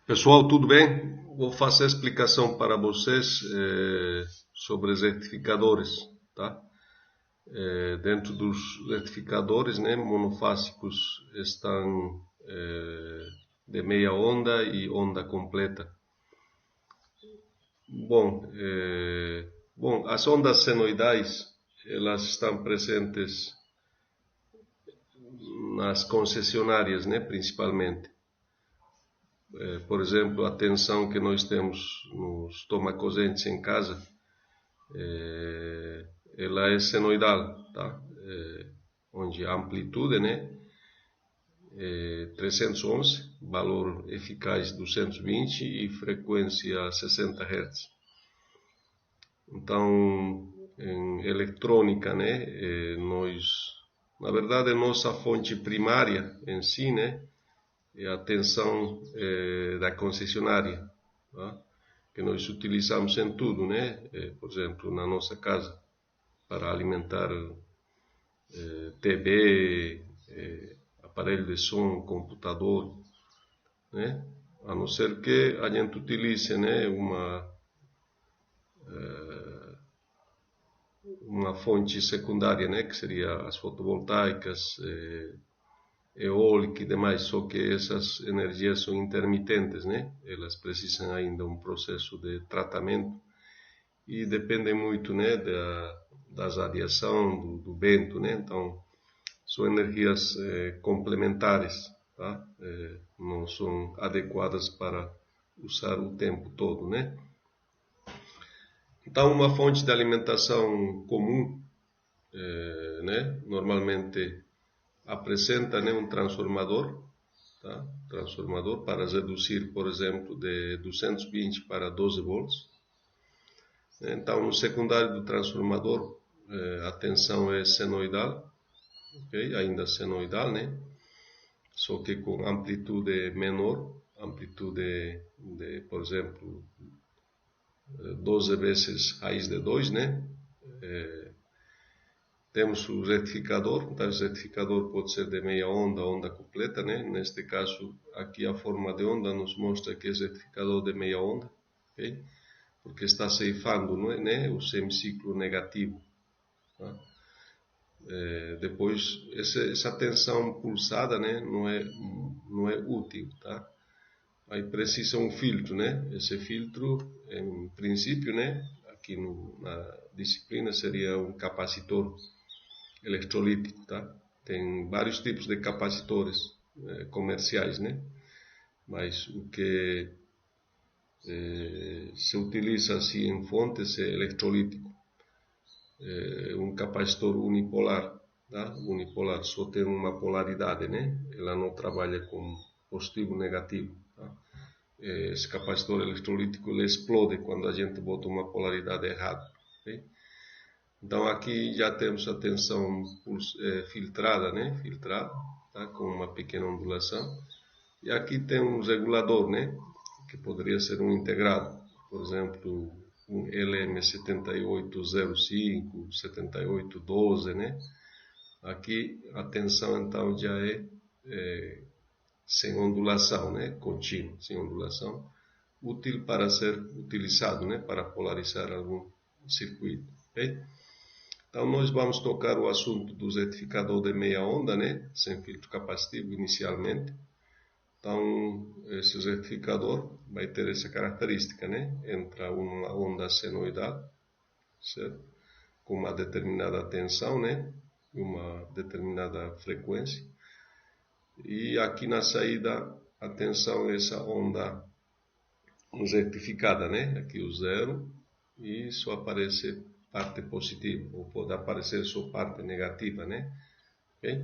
Pessoal, tudo bem? Vou fazer a explicação para vocês sobre os retificadores, tá? Dentro dos retificadores, né, monofásicos estão de meia onda e onda completa. Bom, as ondas senoidais, elas estão presentes nas concessionárias, né, principalmente. Por exemplo, a tensão que nós temos nos tomacosentes em casa, ela é senoidal, tá? Onde a amplitude, né, é 311, valor eficaz 220 e frequência 60 Hz. Então, em eletrônica, né, na verdade, a nossa fonte primária em si, né, é a tensão da concessionária, tá? Que nós utilizamos em tudo, né? Por exemplo, na nossa casa, para alimentar TV, aparelho de som, computador, né? A não ser que a gente utilize, né, uma fonte secundária, né, que seria as fotovoltaicas, eólica e demais, só que essas energias são intermitentes, né? Elas precisam ainda de um processo de tratamento e dependem muito, né, das radiação, do vento, né? Então, são energias complementares, tá? Não são adequadas para usar o tempo todo, né? Então, uma fonte de alimentação comum, né, normalmente apresenta, né, um transformador, tá? Transformador para reduzir, por exemplo, de 220 para 12 volts. Então, no secundário do transformador, a tensão é senoidal, okay? Ainda senoidal, né? Só que com amplitude menor, amplitude de, por exemplo, 12 vezes raiz de 2, né? Temos o retificador, então o retificador pode ser de meia onda, onda completa, né? Neste caso, aqui a forma de onda nos mostra que é retificador de meia onda, okay? Porque está ceifando, né, o semiciclo negativo, tá? Depois, essa tensão pulsada, né, não é útil, tá? Aí precisa um filtro, né? Esse filtro, em princípio, né, aqui na disciplina seria um capacitor eletrolítico, tá? Tem vários tipos de capacitores comerciais, né? Mas o que se utiliza assim em fontes é eletrolítico, um capacitor unipolar, tá? Unipolar só tem uma polaridade, né? Ela não trabalha com positivo e negativo, tá? Esse capacitor eletrolítico ele explode quando a gente bota uma polaridade errada, okay? Então aqui já temos a tensão filtrada, né? Filtrada, tá? Com uma pequena ondulação. E aqui tem um regulador, né? Que poderia ser um integrado, por exemplo, um LM7805, 7812, né? Aqui a tensão então já é sem ondulação, né? Contínua, sem ondulação, útil para ser utilizado, né? Para polarizar algum circuito, ok? Então nós vamos tocar o assunto do retificador de meia onda, né? Sem filtro capacitivo inicialmente. Então, esse retificador vai ter essa característica, né? Entra uma onda senoidal, certo? Com uma determinada tensão, né? Uma determinada frequência. E aqui na saída, a tensão é essa onda retificada, né? Aqui o zero, e só aparece parte positiva, ou pode aparecer só parte negativa, né? Okay?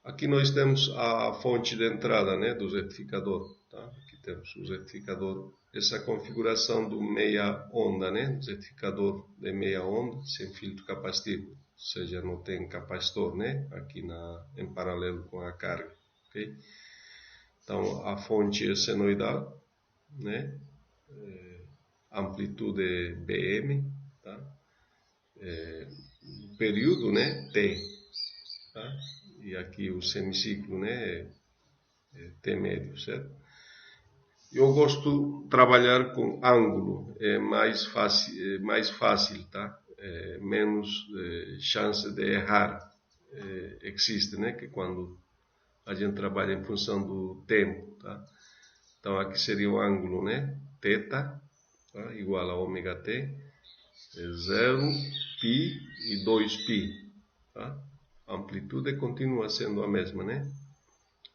Aqui nós temos a fonte de entrada, né, do retificador, tá? Aqui temos o retificador, essa configuração do meia onda, né, retificador de meia onda, sem filtro capacitivo, ou seja, não tem capacitor, né, aqui em paralelo com a carga, ok? Então, a fonte é senoidal, né, amplitude BM, tá? Período, né, T, tá? E aqui o semiciclo, né, T médio, certo? Eu gosto de trabalhar com ângulo, é mais fácil, tá? Menos chance de errar existe, né? Que quando a gente trabalha em função do tempo, tá? Então aqui seria o ângulo, né? Θ, tá? Igual a ômega t, 0, π e 2π, tá? A amplitude continua sendo a mesma, né?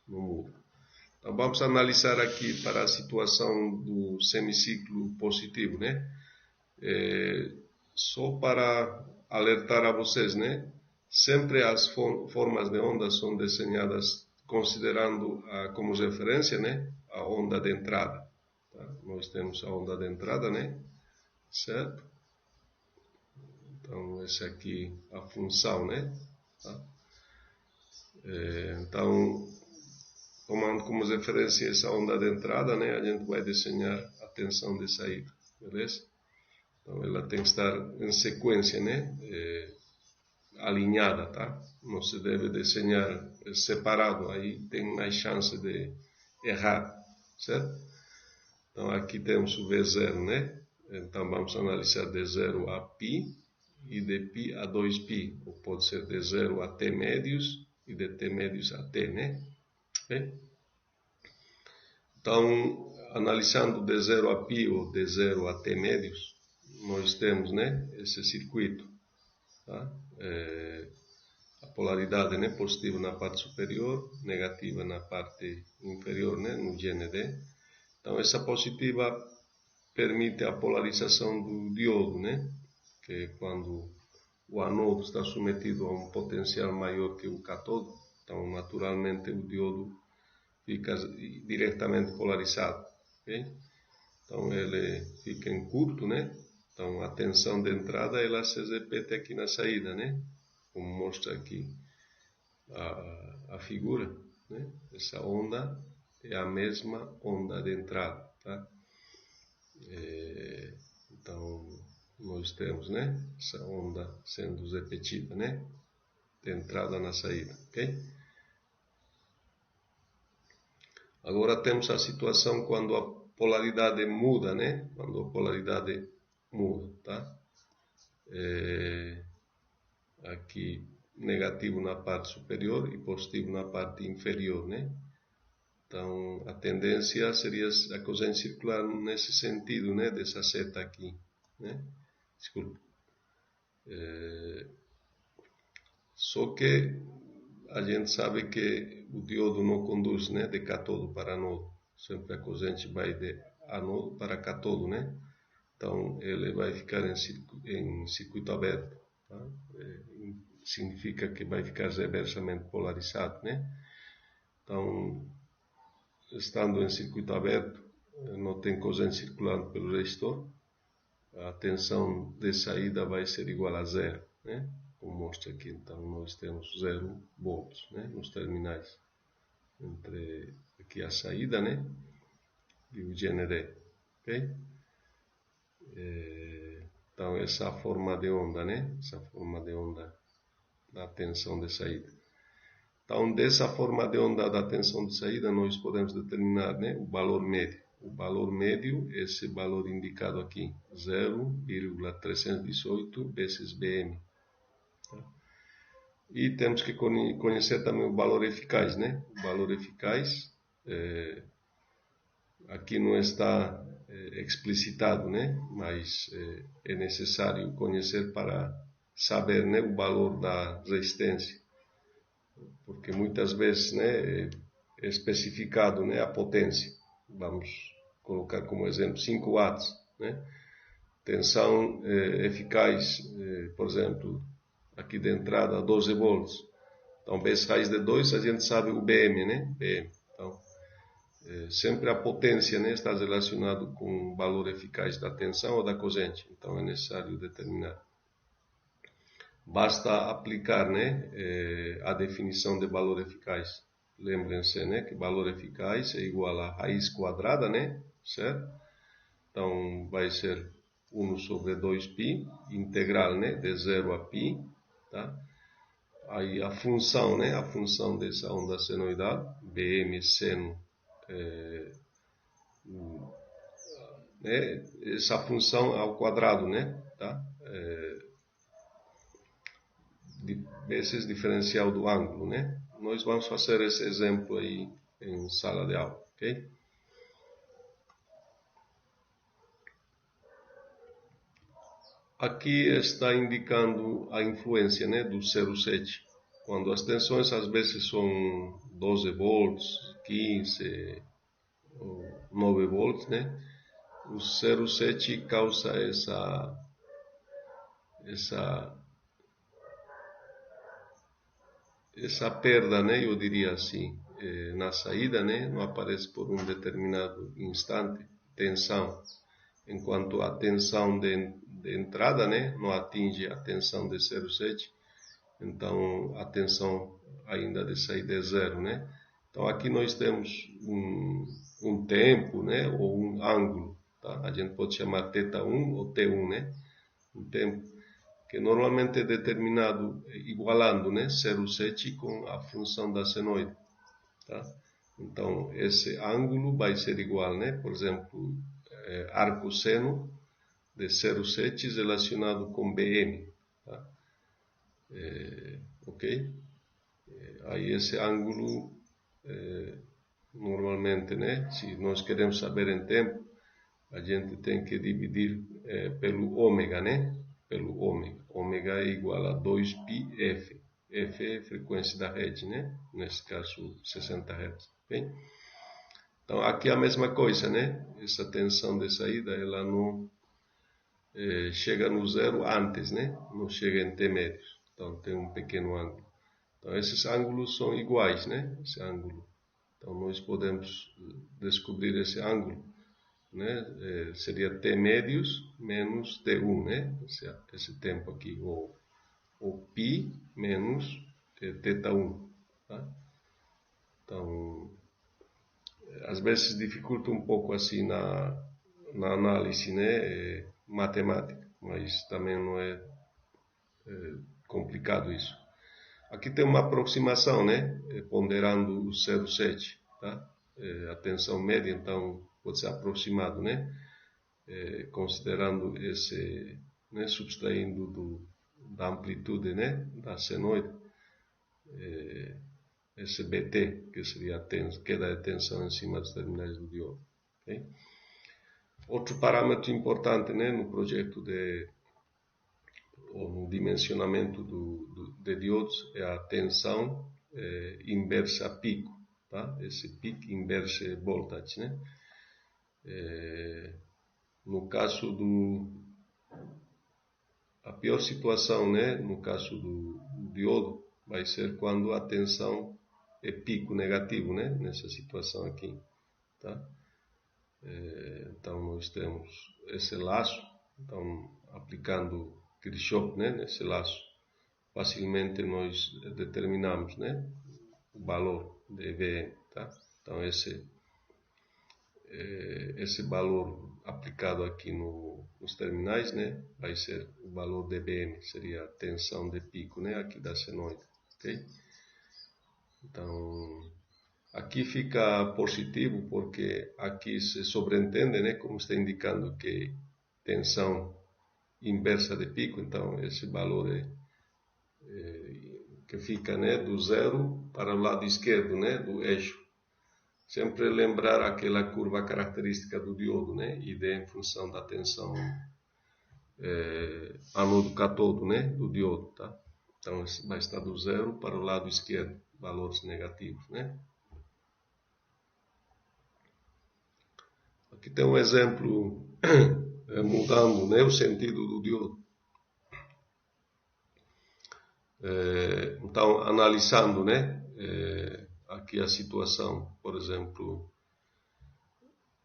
Não muda. Então vamos analisar aqui para a situação do semiciclo positivo, né? Só para alertar a vocês, né? Sempre as formas de onda são desenhadas considerando como referência, né? A onda de entrada. Tá? Nós temos a onda de entrada, né? Certo? Então essa aqui é a função, né? Tá? Então, tomando como referência essa onda de entrada, né, a gente vai desenhar a tensão de saída, beleza? Então ela tem que estar em sequência, né, alinhada, tá? Não se deve desenhar separado, aí tem mais chance de errar, certo? Então aqui temos o V0, né? Então vamos analisar de 0 a π e de π a 2π, ou pode ser de 0 a t médios e de t médios a t, né? Bem? Então, analisando de 0 a π ou de 0 a t médios, nós temos, né, esse circuito. Tá? A polaridade, né, positiva na parte superior, negativa na parte inferior, né, no GND. Então, essa positiva permite a polarização do diodo, né, que é quando o anodo está submetido a um potencial maior que o cátodo, então, naturalmente, o diodo fica diretamente polarizado. Okay? Então ele fica em curto, né? Então a tensão de entrada ela se repete aqui na saída, né? Como mostra aqui a figura, né? Essa onda é a mesma onda de entrada, tá? Então nós temos, né? Essa onda sendo repetida, né? De entrada na saída, ok? Agora temos a situação quando a polaridade muda, né? Quando a polaridade muda, tá? Aqui negativo na parte superior e positivo na parte inferior, né? Então a tendência seria a corrente circular nesse sentido, né? Dessa seta aqui, né? Desculpa. Só que a gente sabe que o diodo não conduz, né, de cátodo para anodo. Sempre a corrente vai de anodo para cátodo, né? Então ele vai ficar em circuito aberto. Tá? Significa que vai ficar reversamente polarizado, né? Então, estando em circuito aberto, não tem corrente circulando pelo resistor, a tensão de saída vai ser igual a zero, né? Como mostra aqui, então nós temos 0 volts, né, nos terminais entre aqui a saída, né, e o GND, ok? Então essa forma de onda, né, essa forma de onda da tensão de saída. Então dessa forma de onda da tensão de saída nós podemos determinar, né, o valor médio. O valor médio, esse valor indicado aqui, 0,318 vezes Bm. E temos que conhecer também o valor eficaz, né? O valor eficaz aqui não está explicitado, né? Mas é necessário conhecer para saber, né, o valor da resistência, porque muitas vezes, né, é especificado, né, a potência. Vamos colocar como exemplo 5 watts, né? Tensão eficaz, por exemplo, aqui de entrada 12 volts. Então, vezes raiz de 2, a gente sabe o Bm, né? Bm. Então, sempre a potência, né, está relacionado com o valor eficaz da tensão ou da corrente. Então, é necessário determinar. Basta aplicar, né, a definição de valor eficaz. Lembrem-se, né, que valor eficaz é igual a raiz quadrada, né? Certo? Então, vai ser 1 sobre 2π, integral, né, de 0 a π, tá? Aí a função, né, a função dessa onda senoidal, Bm seno, né, essa função ao quadrado, né, tá? Vezes diferencial do ângulo, né? Nós vamos fazer esse exemplo aí em sala de aula, ok? Aqui está indicando a influência, né, do 0,7. Quando as tensões às vezes são 12 volts, 15, 9 volts, né? O 0,7 causa essa perda, né? Eu diria assim, na saída, né? Não aparece por um determinado instante tensão, enquanto a tensão de entrada, né? Não atinge a tensão de 0,7, então a tensão ainda de saída é zero, né? Então aqui nós temos um tempo, né? Ou um ângulo, tá? A gente pode chamar θ1 ou T1, né? Um tempo que normalmente é determinado igualando, né, 0,7 com a função da senoide, tá? Então, esse ângulo vai ser igual, né? Por exemplo, arco seno de 0,7 relacionado com Bm, tá? Ok? Aí esse ângulo, normalmente, né, se nós queremos saber em tempo, a gente tem que dividir pelo ômega, né? Pelo ômega. Ômega é igual a 2πf. F é a frequência da rede, né? Nesse caso, 60 Hz. Okay? Então, aqui é a mesma coisa, né? Essa tensão de saída, ela não chega no zero antes, né? Não chega em T médios. Então, tem um pequeno ângulo. Então, esses ângulos são iguais, né? Esse ângulo. Então, nós podemos descobrir esse ângulo, né? Seria T médios menos T1, né? Esse tempo aqui, ou π menos θ1, tá? Então, às vezes dificulta um pouco assim na análise, né? Matemática, mas também não é complicado isso. Aqui tem uma aproximação, né? Ponderando o 0,7, tá? A tensão média, então, pode ser aproximado, né? Considerando esse, né? Subtraindo da amplitude, né? Da senoide, esse BT, que seria a queda de tensão em cima dos terminais do diodo. Okay? Outro parâmetro importante, né? No projeto ou no dimensionamento de diodos é a tensão inversa a pico, tá? Esse peak inverse voltage, né? No caso a pior situação, né? No caso do diodo, vai ser quando a tensão é pico negativo, né? Nessa situação aqui, tá? Então nós temos esse laço, então aplicando Kirchhoff, né? Nesse laço, facilmente nós determinamos, né? O valor de Vm, tá? Então esse valor aplicado aqui nos terminais, né, vai ser o valor de Bm, seria a tensão de pico, né, aqui da senoide, ok? Então, aqui fica positivo porque aqui se sobreentende, né, como está indicando que tensão inversa de pico, então esse valor que fica, né, do zero para o lado esquerdo, né, do eixo. Sempre lembrar aquela curva característica do diodo, né? ID em função da tensão anodo-catodo, né? Do diodo, tá? Então, vai estar do zero para o lado esquerdo, valores negativos, né? Aqui tem um exemplo mudando, né, o sentido do diodo. Então, analisando, né? Aqui a situação, por exemplo,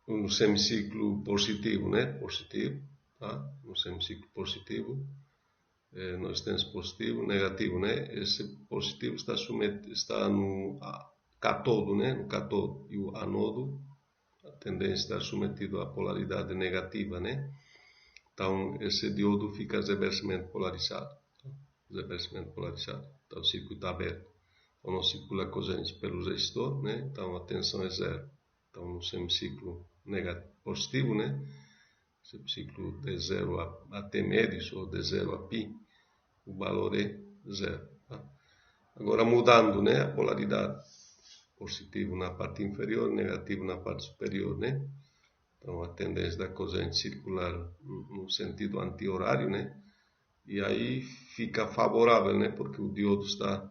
um semiciclo positivo, né? Positivo, tá? Um semiciclo positivo, nós temos positivo, negativo, né? Esse positivo está no catodo, né? No catodo, e o anodo, a tendência a estar submetido à polaridade negativa, né? Então, esse diodo fica reversamente polarizado, tá? Reversamente polarizado. Então, o circuito está aberto. ou não circula corrente pelo resistor, né? Então a tensão é zero. Então no semiciclo positivo, né? Semiciclo de 0 a T médios ou de 0 a π, o valor é zero. Tá? Agora mudando, né, a polaridade, positivo na parte inferior, negativo na parte superior, né? Então a tendência da corrente circular no sentido anti-horário, né? E aí fica favorável, né? Porque o diodo está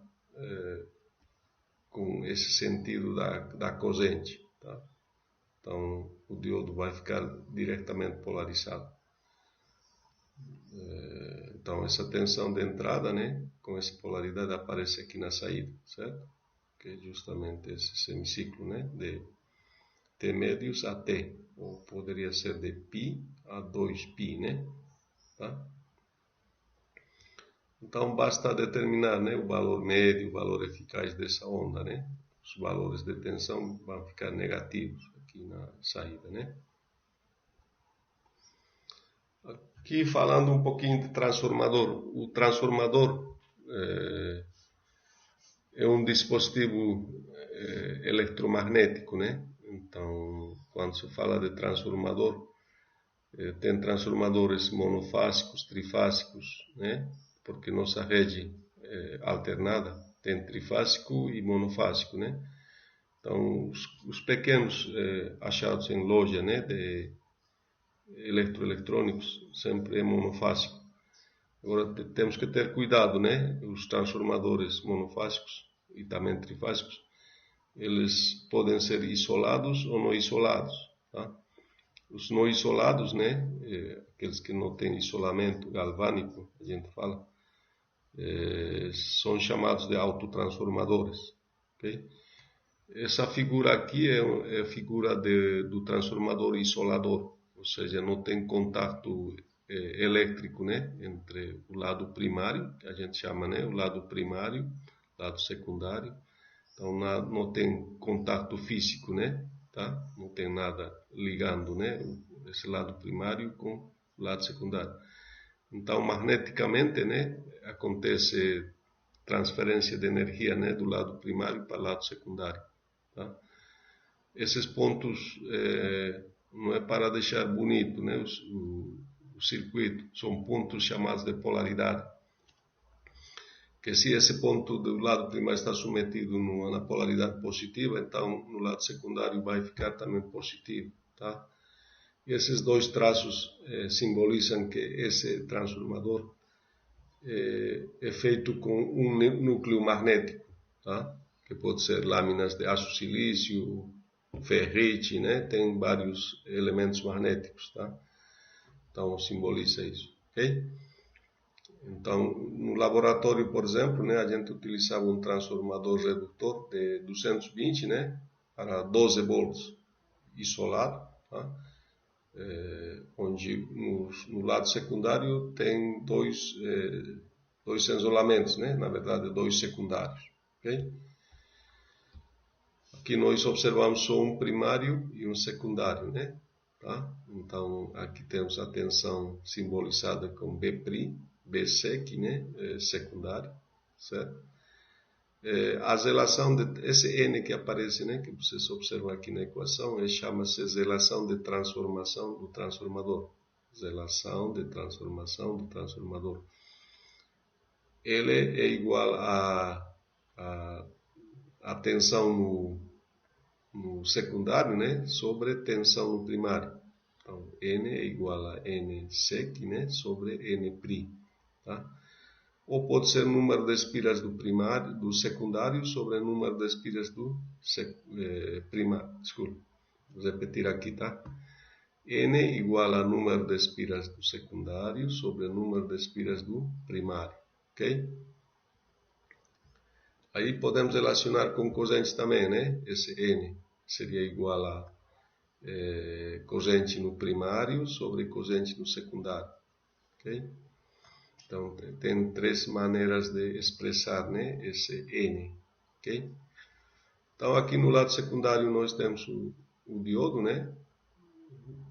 com esse sentido da corrente, tá? Então o diodo vai ficar diretamente polarizado. Então essa tensão de entrada, né? Com essa polaridade aparece aqui na saída, certo? Que é justamente esse semiciclo, né? De T médios a T, ou poderia ser de π a 2π, né? Tá? Então basta determinar, né, o valor médio, o valor eficaz dessa onda, né? Os valores de tensão vão ficar negativos aqui na saída, né? Aqui falando um pouquinho de transformador. O transformador é um dispositivo eletromagnético, né? Então, quando se fala de transformador, tem transformadores monofásicos, trifásicos, né? Porque nossa rede alternada tem trifásico e monofásico, né? Então, os pequenos achados em loja, né, de eletroeletrônicos sempre é monofásico. Agora temos que ter cuidado, né? Os transformadores monofásicos e também trifásicos, eles podem ser isolados ou não isolados, tá? Os não isolados, né? Aqueles que não têm isolamento galvânico, a gente fala, são chamados de autotransformadores, ok? Essa figura aqui é a figura do transformador isolador, ou seja, não tem contato elétrico, né, entre o lado primário, que a gente chama, né, o lado primário, lado secundário. Então não tem contato físico, né, tá? Não tem nada ligando, né, esse lado primário com o lado secundário. Então magneticamente, né, acontece transferência de energia, né, do lado primário para o lado secundário. Tá? Esses pontos não é para deixar bonito, né, o circuito, são pontos chamados de polaridade. Que se esse ponto do lado primário está submetido na polaridade positiva, então no lado secundário vai ficar também positivo. Tá? E esses dois traços simbolizam que esse transformador é feito com um núcleo magnético, tá? Que pode ser lâminas de aço silício, ferrite, né? Tem vários elementos magnéticos, tá? Então simboliza isso, ok? Então no laboratório, por exemplo, né, a gente utilizava um transformador redutor de 220, né, para 12 volts isolado, tá? Onde no lado secundário tem dois isolamentos, né? Na verdade, dois secundários. Okay? Aqui nós observamos só um primário e um secundário, né? Tá? Então, aqui temos a tensão simbolizada com B'P, Bsec, né? Secundário, certo? A relação esse N que aparece, né, que vocês observam aqui na equação, chama-se relação de transformação do transformador. Relação de transformação do transformador. Ele é igual a tensão no secundário, né, sobre tensão no primário. Então, N é igual a N sec, né, sobre N pri. Tá? Ou pode ser o número de espiras do secundário sobre o número de espiras do primário. Desculpa, vou repetir aqui, tá? N igual a número de espiras do secundário sobre o número de espiras do primário, ok? Aí podemos relacionar com correntes também, né? Esse N seria igual a corrente no primário sobre corrente no secundário, ok? Então, tem três maneiras de expressar, né, esse N, ok? Então, aqui no lado secundário nós temos o diodo, né,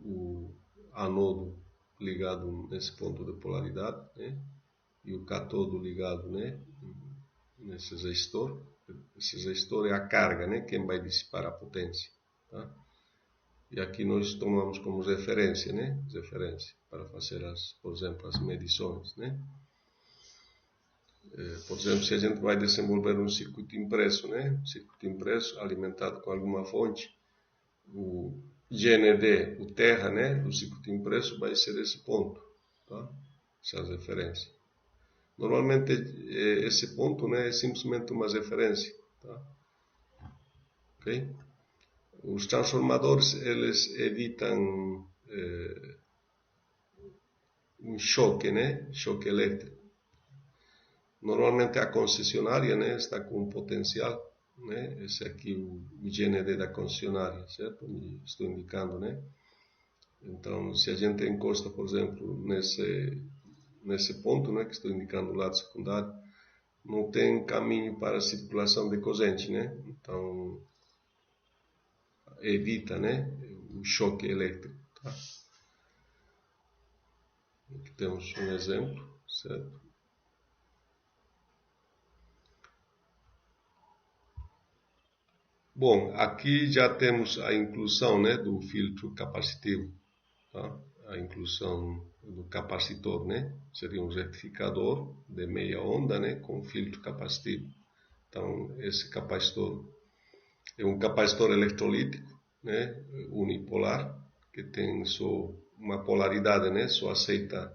o anodo ligado nesse ponto de polaridade, né, e o catodo ligado, né, nesse resistor. Esse resistor é a carga, né? Quem vai dissipar a potência. Tá? E aqui nós tomamos como referência, né? Referência para fazer, por exemplo, as medições, né? Por exemplo, se a gente vai desenvolver um circuito impresso, né? Um circuito impresso alimentado com alguma fonte, o GND, o terra, né? Do circuito impresso vai ser esse ponto, tá? Essas referências. Normalmente esse ponto, né, é simplesmente uma referência, tá? Ok? Os transformadores, eles evitam um choque, né? Choque elétrico. Normalmente a concessionária, né, está com um potencial, né? Esse aqui o GND da concessionária, certo? Estou indicando, né? Então, se a gente encosta, por exemplo, nesse ponto, né, que estou indicando o lado secundário, não tem caminho para a circulação de corrente, né? Então, evita, né, o choque elétrico, tá? Aqui temos um exemplo, certo? Bom, aqui já temos a inclusão, né, do filtro capacitivo, tá? A inclusão do capacitor, né? Seria um retificador de meia onda, né, com filtro capacitivo. Então, esse capacitor é um capacitor eletrolítico, né, unipolar, que tem só uma polaridade, né, só aceita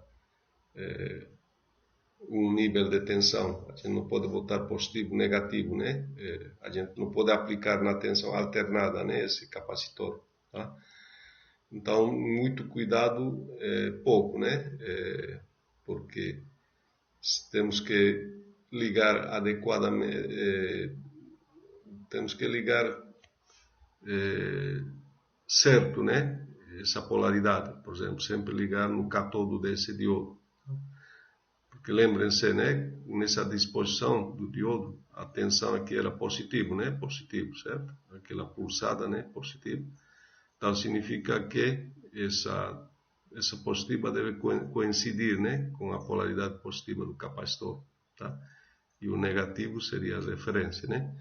um nível de tensão. A gente não pode botar positivo, negativo, né? A gente não pode aplicar na tensão alternada, né, esse capacitor, tá? Então, muito cuidado, pouco, né? Porque temos que ligar adequadamente, temos que ligar certo, né? Essa polaridade, por exemplo, sempre ligar no cátodo desse diodo. Porque lembrem-se, né? Nessa disposição do diodo, a tensão aqui era positivo, né? Positivo, certo? Aquela pulsada, né? Positivo. Então significa que essa positiva deve coincidir, né? Com a polaridade positiva do capacitor, tá? E o negativo seria a referência, né?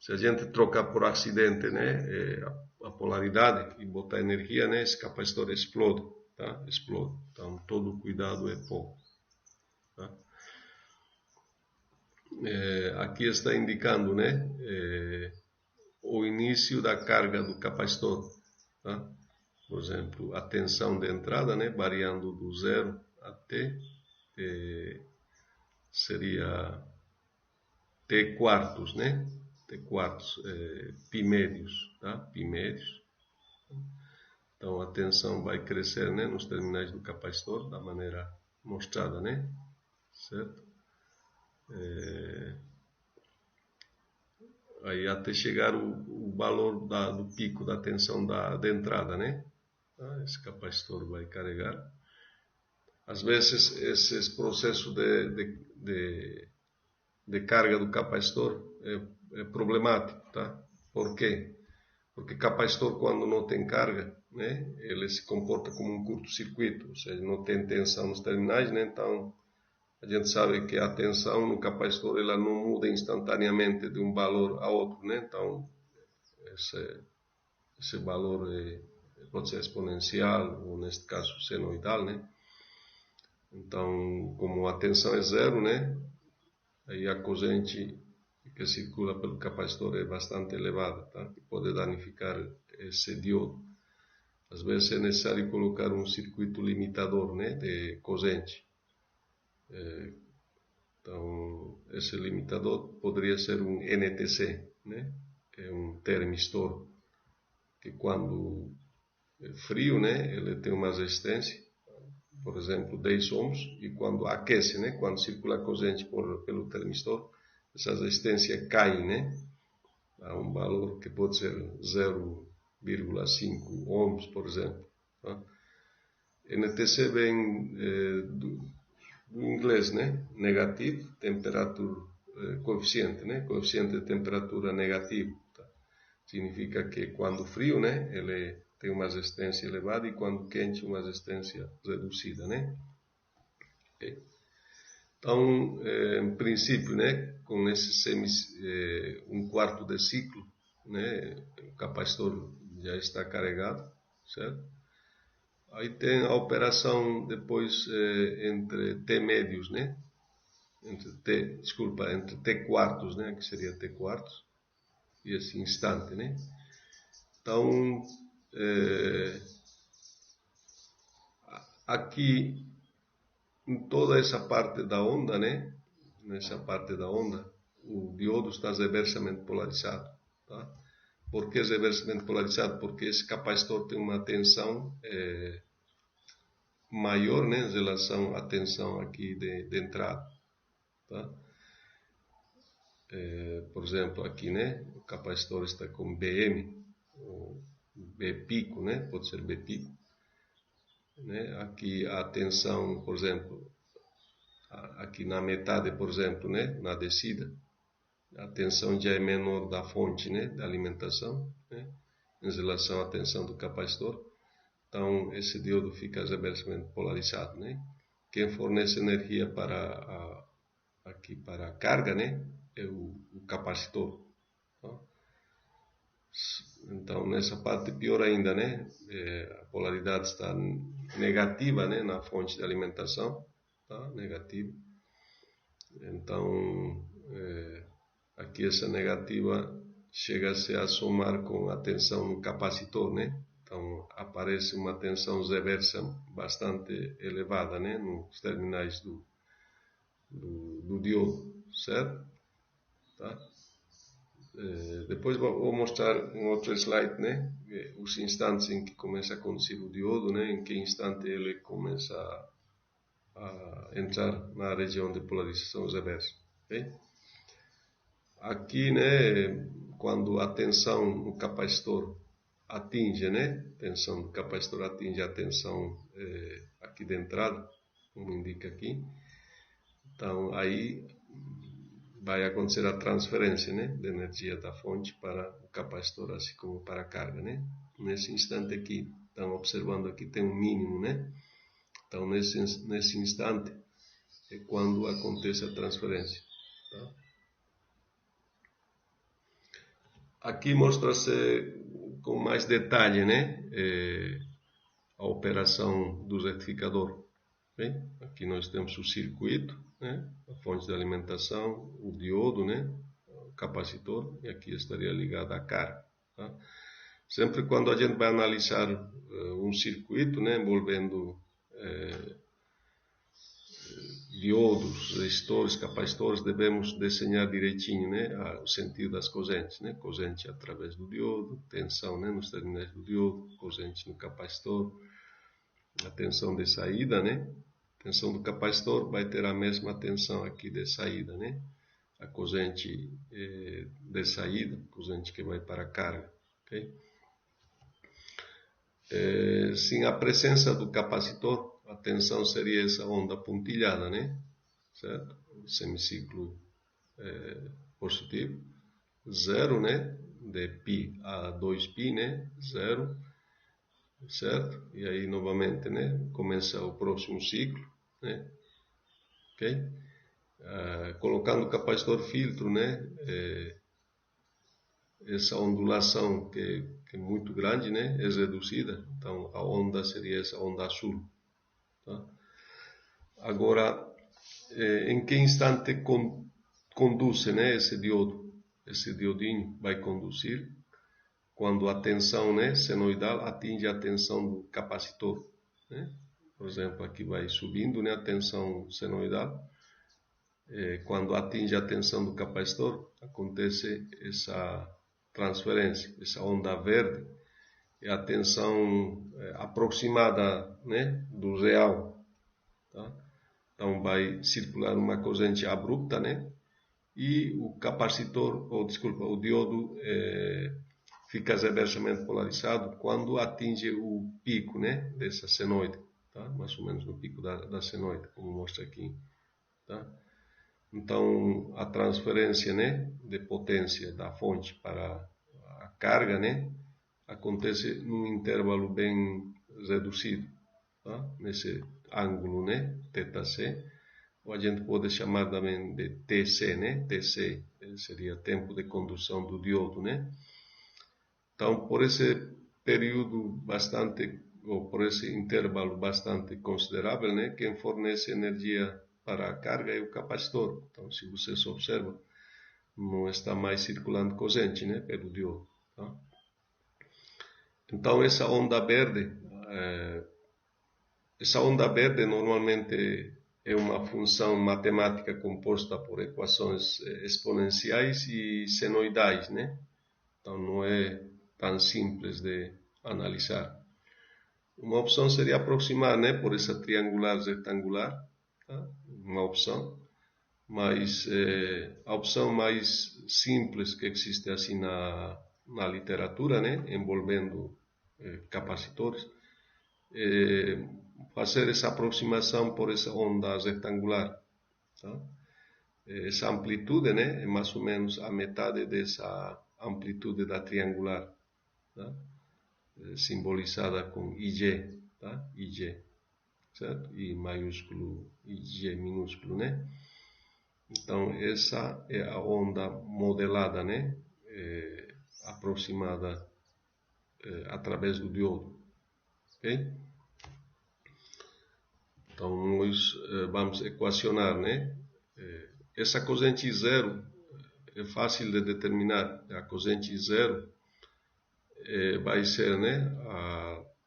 Se a gente trocar por acidente, né, a polaridade e botar energia, né, esse capacitor explode, tá? Explode. Então, todo cuidado é pouco, tá? Aqui está indicando, né, o início da carga do capacitor, tá? Por exemplo, a tensão de entrada, né, variando do 0 até seria T quartos, né? T quartos, pi médios, tá? Pi médios. Então a tensão vai crescer, né, nos terminais do capacitor da maneira mostrada, né? Certo? Aí até chegar o valor do pico da tensão da entrada, né? Esse capacitor vai carregar. Às vezes esses processos de carga do capacitor é problemático, tá? Por quê? Porque capacitor, quando não tem carga, né, ele se comporta como um curto-circuito, ou seja, não tem tensão nos terminais, né, então a gente sabe que a tensão no capacitor ela não muda instantaneamente de um valor a outro, né, então esse valor pode ser exponencial, ou neste caso senoidal, né, então como a tensão é zero, né, aí a corrente que circula pelo capacitor é bastante elevada, tá? Que pode danificar esse diodo. Às vezes é necessário colocar um circuito limitador, né, de corrente. Então, esse limitador poderia ser um NTC, né? É um termistor que quando é frio, né, ele tem uma resistência, por exemplo, 10 ohms, e quando aquece, né, quando circula a corrente pelo termistor, essa resistência cai, né, a um valor que pode ser 0,5 ohms, por exemplo. Tá? NTC vem do inglês, né? Negativo, temperatura, coeficiente, né? Coeficiente de temperatura negativo. Tá? Significa que quando frio, né? Ele tem uma resistência elevada e quando quente, uma resistência reduzida, né? Okay. Então, em princípio, né, com esse um quarto de ciclo, né, o capacitor já está carregado, certo? Aí tem a operação depois entre T médios, né? Entre T quartos, né? Que seria T quartos, e esse instante, né? Então, aqui em toda essa parte da onda, né? Nessa parte da onda, o diodo está reversamente polarizado, tá? Por que reversamente polarizado? Porque esse capacitor tem uma tensão maior, né, em relação à tensão aqui de entrada, tá? Por exemplo, aqui, né, o capacitor está com Bm, ou B pico, né, pode ser B pico, né? Aqui a tensão, por exemplo, aqui na metade, por exemplo, né, na descida, a tensão já é menor da fonte, né, da alimentação, né, em relação à tensão do capacitor. Então, esse diodo fica reversamente polarizado, né? Quem fornece energia aqui para a carga, né, é o capacitor. Tá? Então, nessa parte pior ainda, né? A polaridade está negativa, né, na fonte de alimentação, tá? Negativa. Então, aqui essa negativa chega-se a somar com a tensão no capacitor, né? Então, aparece uma tensão reversa bastante elevada, né, nos terminais do diodo, certo? Tá? Depois vou mostrar um outro slide, né, os instantes em que começa a acontecer o diodo, né, em que instante ele começa a entrar na região de polarização reversa. Okay? Aqui, né, quando a tensão no capacitor atinge, né, a tensão do capacitor atinge a tensão aqui de entrada, como indica aqui, então aí vai acontecer a transferência, né, de energia da fonte para o capacitor, assim como para a carga, né. Nesse instante aqui, estão observando aqui tem um mínimo, né. Então nesse instante é quando acontece a transferência. Tá? Aqui mostra-se com mais detalhe, né, a operação do retificador. Bem, aqui nós temos o circuito, né, a fonte de alimentação, o diodo, né, o capacitor, e aqui estaria ligado à carga. Tá? Sempre quando a gente vai analisar um circuito, né, envolvendo diodos, resistores, capacitores, devemos desenhar direitinho, né, o sentido das correntes, né, corrente através do diodo, tensão, né, nos terminais do diodo, corrente no capacitor, a tensão de saída, né, a tensão do capacitor vai ter a mesma tensão aqui de saída, né, a corrente de saída, corrente que vai para a carga, ok? Sem a presença do capacitor, a tensão seria essa onda pontilhada, né? Certo? Semiciclo positivo, zero, né? De π a 2π, né? Zero, certo? E aí novamente, né? Começa o próximo ciclo, né? Ok? Colocando o capacitor filtro, né? Essa ondulação que é muito grande, né? É reduzida, então a onda seria essa onda azul. Tá? Agora, em que instante conduz, né, esse diodo? Esse diodinho vai conduzir quando a tensão, né, senoidal atinge a tensão do capacitor. Né? Por exemplo, aqui vai subindo, né, a tensão senoidal. Quando atinge a tensão do capacitor, acontece essa transferência, essa onda verde, é a tensão aproximada, né, do real. Tá? Então vai circular uma corrente abrupta, né? E o capacitor, ou desculpa, o diodo fica reversamente polarizado quando atinge o pico, né, dessa senoide, tá? Mais ou menos no pico da senoide, como mostra aqui, tá? Então a transferência, né, de potência da fonte para a carga, né, acontece num intervalo bem reduzido, tá? Nesse ângulo, né, θc, ou a gente pode chamar também de TC, né? TC seria tempo de condução do diodo, né? Então, por esse período bastante, ou por esse intervalo bastante considerável, né? Quem fornece energia para a carga é o capacitor. Então, se vocês observam, não está mais circulando corrente, né? Pelo diodo. Tá? Então, essa onda verde normalmente é uma função matemática composta por equações exponenciais e senoidais, né? Então não é tão simples de analisar. Uma opção seria aproximar, né, por essa triangular retangular, tá? Uma opção, mas a opção mais simples que existe assim na literatura, né, envolvendo capacitores, fazer essa aproximação por essa onda retangular. Tá? Essa amplitude, né, é mais ou menos a metade dessa amplitude da triangular, tá? Simbolizada com IG, tá? IG, certo? I maiúsculo, IG minúsculo, né? Então, essa é a onda modelada, né? Aproximada através do diodo. Ok? Então, nós vamos equacionar, né? Essa corrente zero é fácil de determinar. A corrente zero vai ser, né,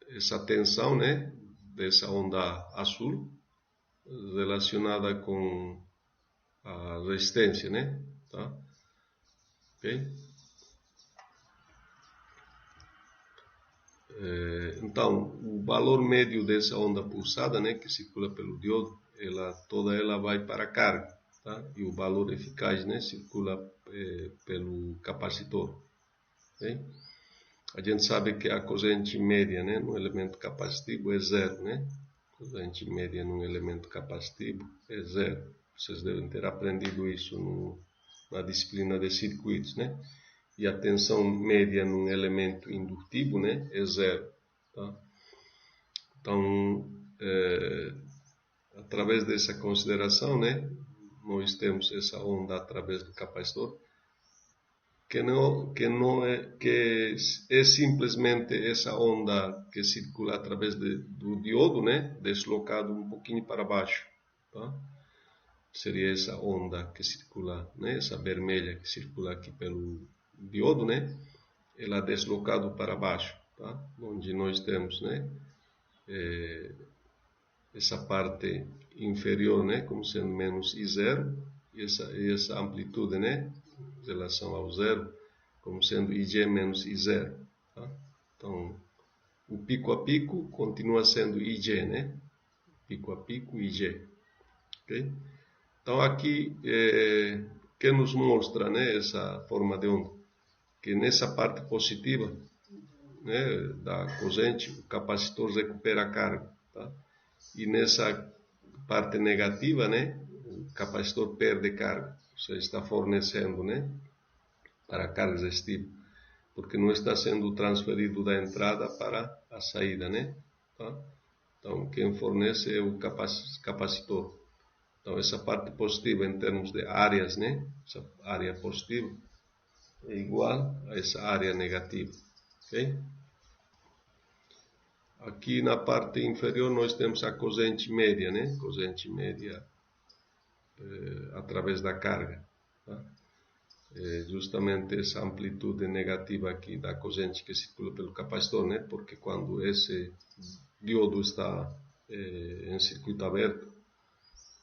essa tensão, né, dessa onda azul relacionada com a resistência, né? Tá? Ok? Então, o valor médio dessa onda pulsada, né, que circula pelo diodo, toda ela vai para a carga, tá? E o valor eficaz, né, circula pelo capacitor. Okay? A gente sabe que a corrente média, né, no elemento capacitivo é zero, né? A corrente média num elemento capacitivo é zero. Vocês devem ter aprendido isso na disciplina de circuitos, né? E a tensão média num elemento indutivo, né, é zero. Tá? Então, através dessa consideração, né, nós temos essa onda através do capacitor, que é simplesmente essa onda que circula através do diodo, né, deslocado um pouquinho para baixo. Tá? Seria essa onda que circula, né, essa vermelha que circula aqui pelo diodo, né, ela deslocado para baixo, tá? Onde nós temos, né, essa parte inferior, né, como sendo menos I0, e essa amplitude, né, em relação ao zero, como sendo IG menos I0. Tá? Então, o pico a pico continua sendo IG, né? Pico a pico, IG. Okay? Então, aqui, que nos mostra, né, essa forma de onda? Que nessa parte positiva, né, da corrente, o capacitor recupera a carga. Tá? E nessa parte negativa, né, o capacitor perde carga. Você está fornecendo, né, para a carga resistiva, porque não está sendo transferido da entrada para a saída, né? Tá? Então, quem fornece é o capacitor. Então, essa parte positiva em termos de áreas, né? Essa área positiva é igual a essa área negativa, ok? Aqui na parte inferior nós temos a corrente média, né? Corrente média através da carga. Tá? Justamente essa amplitude negativa aqui da corrente que circula pelo capacitor, né? Porque quando esse diodo está em circuito aberto,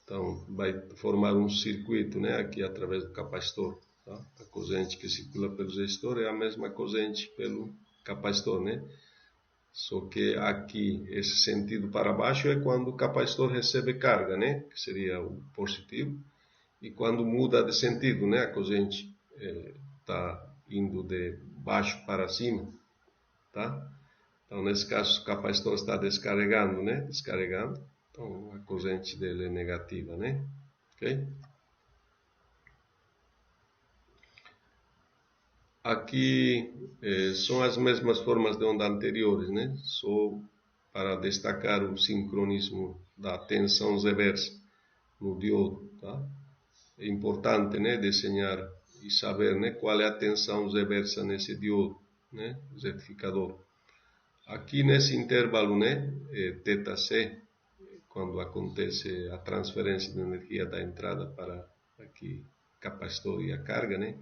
então vai formar um circuito, né? Aqui através do capacitor. Tá? A corrente que circula pelo resistor é a mesma corrente pelo capacitor, né? Só que aqui, esse sentido para baixo é quando o capacitor recebe carga, né? Que seria o positivo. E quando muda de sentido, né? A corrente está indo de baixo para cima, tá? Então, nesse caso, o capacitor está descarregando, né? Descarregando. Então, a corrente dele é negativa, né? Ok? Aqui são as mesmas formas de onda anteriores, né? Só para destacar o sincronismo da tensão reversa. no diodo, tá? É importante, né, desenhar e saber, né, qual é a tensão reversa nesse diodo, né, retificador. Aqui nesse intervalo, né, θc, quando acontece a transferência de energia da entrada para aqui capacitor e a carga, né,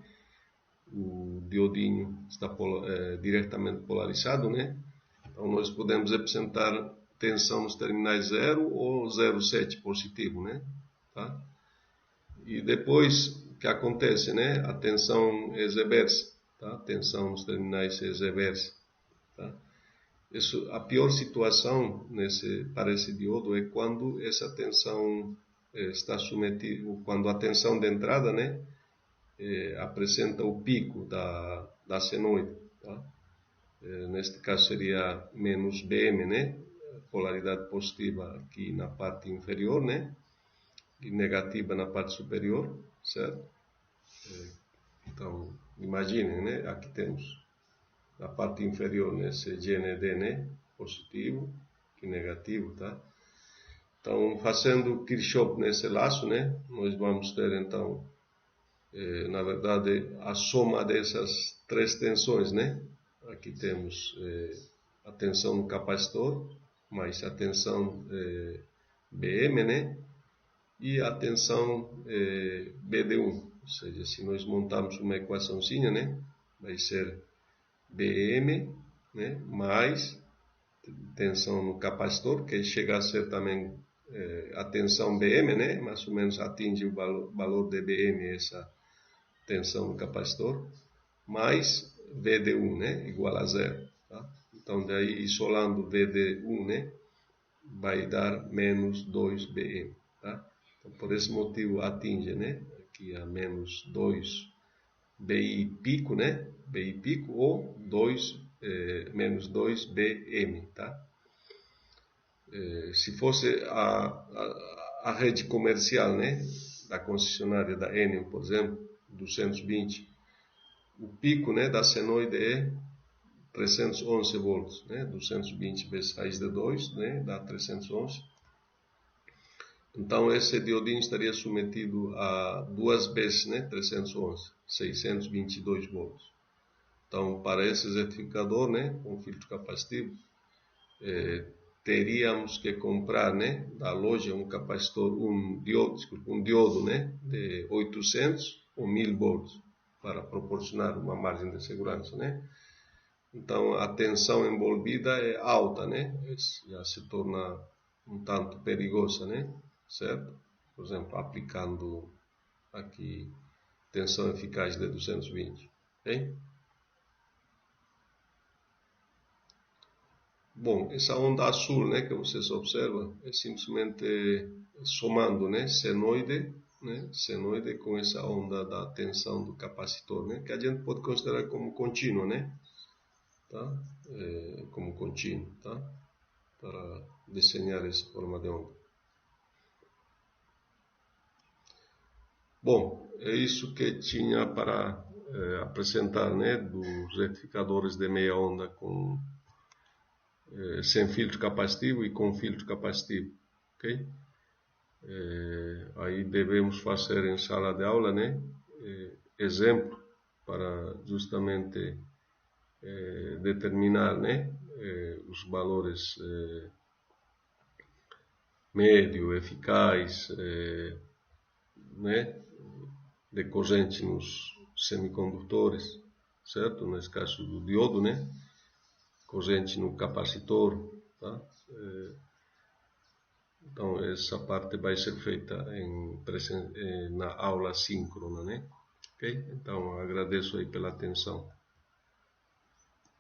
o diodinho está diretamente polarizado, né? Então nós podemos representar tensão nos terminais 0 ou 0,7 positivo, né? Tá? E depois o que acontece, né? A tensão é reversa, tá? A tensão nos terminais é reversa, tá? A pior situação para esse diodo é quando essa tensão está submetida, quando a tensão de entrada, né, apresenta o pico da senoide, tá? Neste caso seria menos Bm, né, polaridade positiva aqui na parte inferior, né, e negativa na parte superior, certo? Então, imaginem, né, aqui temos na parte inferior, né, CGND, né, positivo e negativo, tá? Então, fazendo Kirchhoff nesse laço, né, nós vamos ter, então, na verdade, a soma dessas três tensões, né? Aqui temos a tensão no capacitor, mais a tensão Bm, né? E a tensão BD1. Ou seja, se nós montarmos uma equaçãozinha, né? Vai ser Bm, né, mais tensão no capacitor, que chega a ser também a tensão Bm, né, mais ou menos atinge o valor de Bm, essa tensão no capacitor, mais Vd1, né, igual a zero. Tá? Então, daí, isolando Vd1, né, vai dar menos 2Bm. Tá? Então, por esse motivo, atinge, né, aqui a menos 2 Bi pico, né? Bi pico ou menos 2 Bm, tá? Se fosse a rede comercial, né? Da concessionária da Enel, por exemplo, 220, o pico, né, da senoide é 311 volts, né? 220 vezes raiz de 2, né? Dá 311. Então, esse diodinho estaria submetido a duas vezes, né, 311, 622 volts. Então, para esse retificador, né, com filtro capacitivo, teríamos que comprar, né, da loja um capacitor, um diodo, né, de 800 ou 1000 volts, para proporcionar uma margem de segurança, né. Então, a tensão envolvida é alta, né, já se torna um tanto perigosa, né, certo? Por exemplo, aplicando aqui tensão eficaz de 220, ok? Bom, essa onda azul, né, que vocês observam, é simplesmente somando, né, senoide com essa onda da tensão do capacitor, né, que a gente pode considerar como contínuo, né, tá? Como contínuo, tá? Para desenhar essa forma de onda. Bom, é isso que tinha para apresentar, né, dos retificadores de meia onda sem filtro capacitivo e com filtro capacitivo, ok? Aí devemos fazer em sala de aula, né, exemplo para justamente determinar, né, os valores médio, eficaz, né, de corrente nos semicondutores, certo? Nesse caso do diodo, né? Corrente no capacitor, tá? Então, essa parte vai ser feita na aula síncrona, né? Ok? Então, agradeço aí pela atenção.